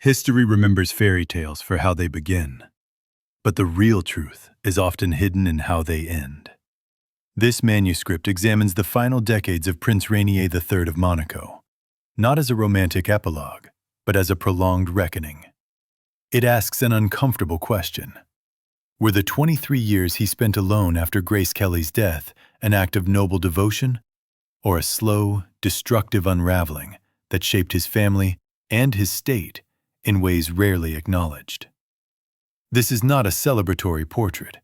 History remembers fairy tales for how they begin, but the real truth is often hidden in how they end. This manuscript examines the final decades of Prince Rainier III of Monaco, not as a romantic epilogue, but as a prolonged reckoning. It asks an uncomfortable question. Were the 23 years he spent alone after Grace Kelly's death an act of noble devotion, or a slow, destructive unraveling that shaped his family and his state in ways rarely acknowledged? This is not a celebratory portrait.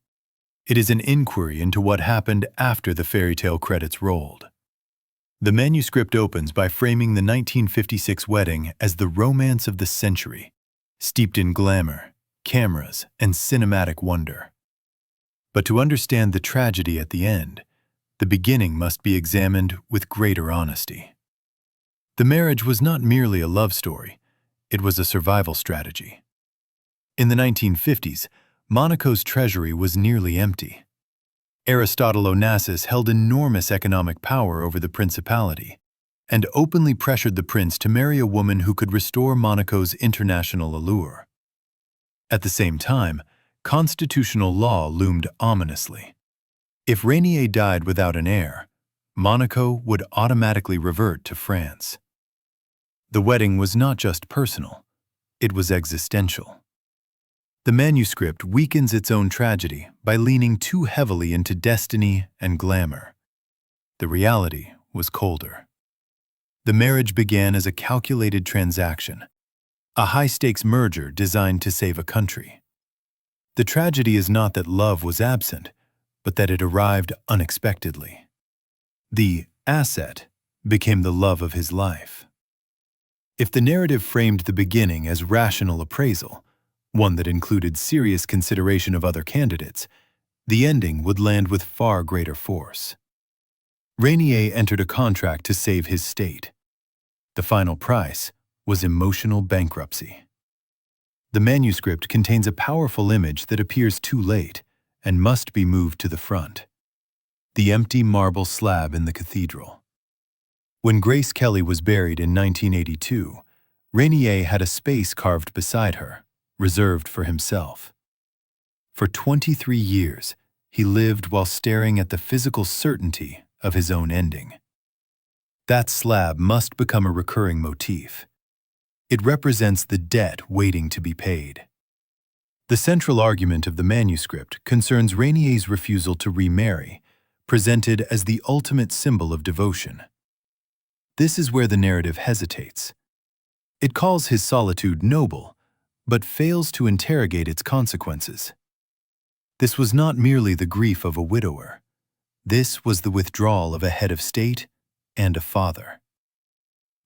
It is an inquiry into what happened after the fairy tale credits rolled. The manuscript opens by framing the 1956 wedding as the romance of the century, steeped in glamour, cameras, and cinematic wonder. But to understand the tragedy at the end, the beginning must be examined with greater honesty. The marriage was not merely a love story, it was a survival strategy. In the 1950s, Monaco's treasury was nearly empty. Aristotle Onassis held enormous economic power over the principality and openly pressured the prince to marry a woman who could restore Monaco's international allure. At the same time, constitutional law loomed ominously. If Rainier died without an heir, Monaco would automatically revert to France. The wedding was not just personal, it was existential. The manuscript weakens its own tragedy by leaning too heavily into destiny and glamour. The reality was colder. The marriage began as a calculated transaction, a high-stakes merger designed to save a country. The tragedy is not that love was absent, but that it arrived unexpectedly. The asset became the love of his life. If the narrative framed the beginning as rational appraisal, one that included serious consideration of other candidates, the ending would land with far greater force. Rainier entered a contract to save his state. The final price was emotional bankruptcy. The manuscript contains a powerful image that appears too late and must be moved to the front: the empty marble slab in the cathedral. When Grace Kelly was buried in 1982, Rainier had a space carved beside her, reserved for himself. For 23 years, he lived while staring at the physical certainty of his own ending. That slab must become a recurring motif. It represents the debt waiting to be paid. The central argument of the manuscript concerns Rainier's refusal to remarry, presented as the ultimate symbol of devotion. This is where the narrative hesitates. It calls his solitude noble, but fails to interrogate its consequences. This was not merely the grief of a widower. This was the withdrawal of a head of state and a father.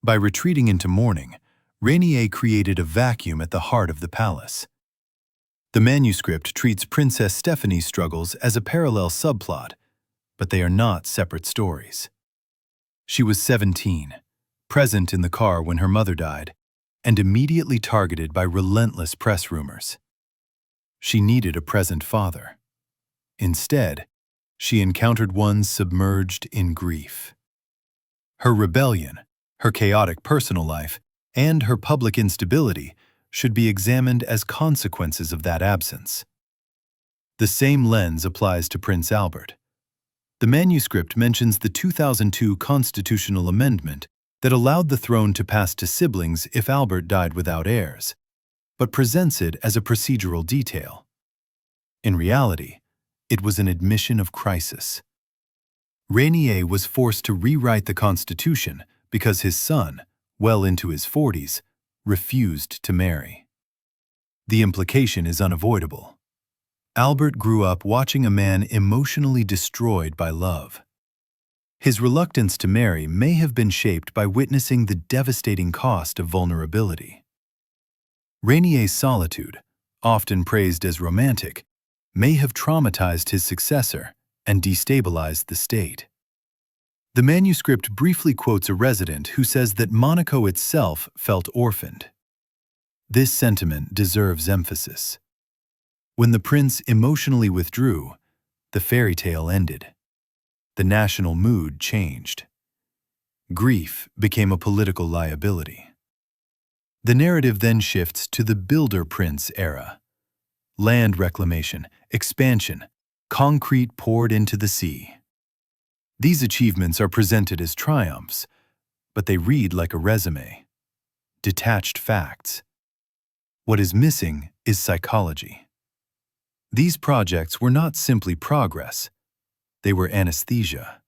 By retreating into mourning, Rainier created a vacuum at the heart of the palace. The manuscript treats Princess Stephanie's struggles as a parallel subplot, but they are not separate stories. She was 17, present in the car when her mother died, and immediately targeted by relentless press rumors. She needed a present father. Instead, she encountered one submerged in grief. Her rebellion, her chaotic personal life, and her public instability should be examined as consequences of that absence. The same lens applies to Prince Albert. The manuscript mentions the 2002 constitutional amendment that allowed the throne to pass to siblings if Albert died without heirs, but presents it as a procedural detail. In reality, it was an admission of crisis. Rainier was forced to rewrite the Constitution because his son, well into his 40s, refused to marry. The implication is unavoidable. Albert grew up watching a man emotionally destroyed by love. His reluctance to marry may have been shaped by witnessing the devastating cost of vulnerability. Rainier's solitude, often praised as romantic, may have traumatized his successor and destabilized the state. The manuscript briefly quotes a resident who says that Monaco itself felt orphaned. This sentiment deserves emphasis. When the prince emotionally withdrew, the fairy tale ended. The national mood changed. Grief became a political liability. The narrative then shifts to the builder prince era. Land reclamation, expansion, concrete poured into the sea. These achievements are presented as triumphs, but they read like a resume. Detached facts. What is missing is psychology. These projects were not simply progress, they were anesthesia.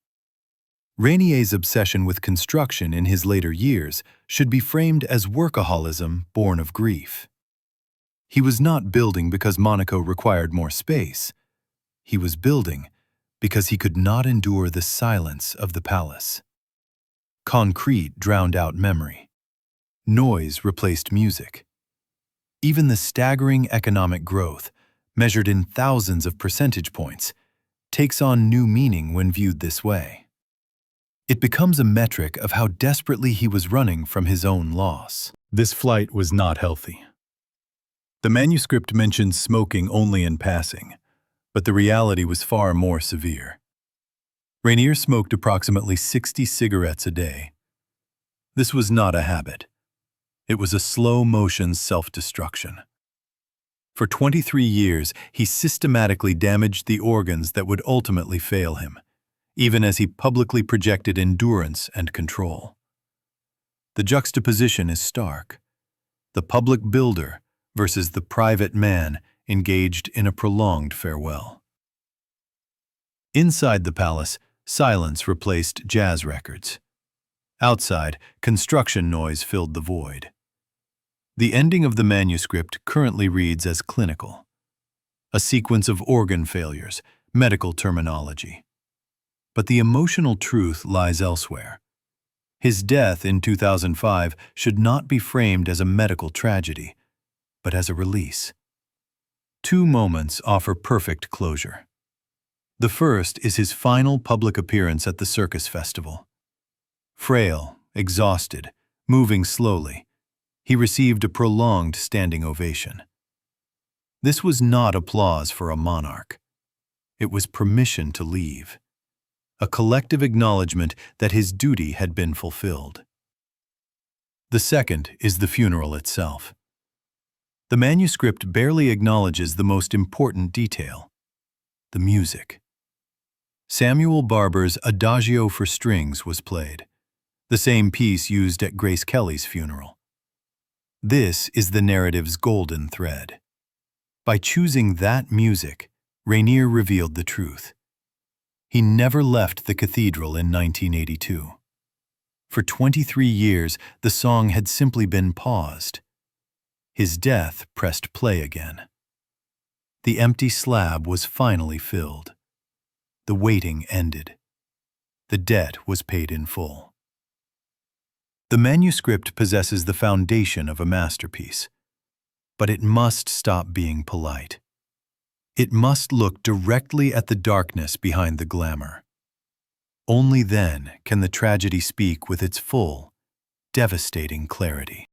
Rainier's obsession with construction in his later years should be framed as workaholism born of grief. He was not building because Monaco required more space. He was building because he could not endure the silence of the palace. Concrete drowned out memory. Noise replaced music. Even the staggering economic growth, measured in thousands of percentage points, takes on new meaning when viewed this way. It becomes a metric of how desperately he was running from his own loss. This flight was not healthy. The manuscript mentions smoking only in passing, but the reality was far more severe. Rainier smoked approximately 60 cigarettes a day. This was not a habit. It was a slow-motion self-destruction. For 23 years, he systematically damaged the organs that would ultimately fail him, even as he publicly projected endurance and control. The juxtaposition is stark. The public builder versus the private man engaged in a prolonged farewell. Inside the palace, silence replaced jazz records. Outside, construction noise filled the void. The ending of the manuscript currently reads as clinical, a sequence of organ failures, medical terminology. But the emotional truth lies elsewhere. His death in 2005 should not be framed as a medical tragedy, but as a release. Two moments offer perfect closure. The first is his final public appearance at the circus festival. Frail, exhausted, moving slowly, he received a prolonged standing ovation. This was not applause for a monarch. It was permission to leave, a collective acknowledgement that his duty had been fulfilled. The second is the funeral itself. The manuscript barely acknowledges the most important detail: the music. Samuel Barber's Adagio for Strings was played, the same piece used at Grace Kelly's funeral. This is the narrative's golden thread. By choosing that music, Rainier revealed the truth. He never left the cathedral in 1982. For 23 years, the song had simply been paused. His death pressed play again. The empty slab was finally filled. The waiting ended. The debt was paid in full. The manuscript possesses the foundation of a masterpiece, but it must stop being polite. It must look directly at the darkness behind the glamour. Only then can the tragedy speak with its full, devastating clarity.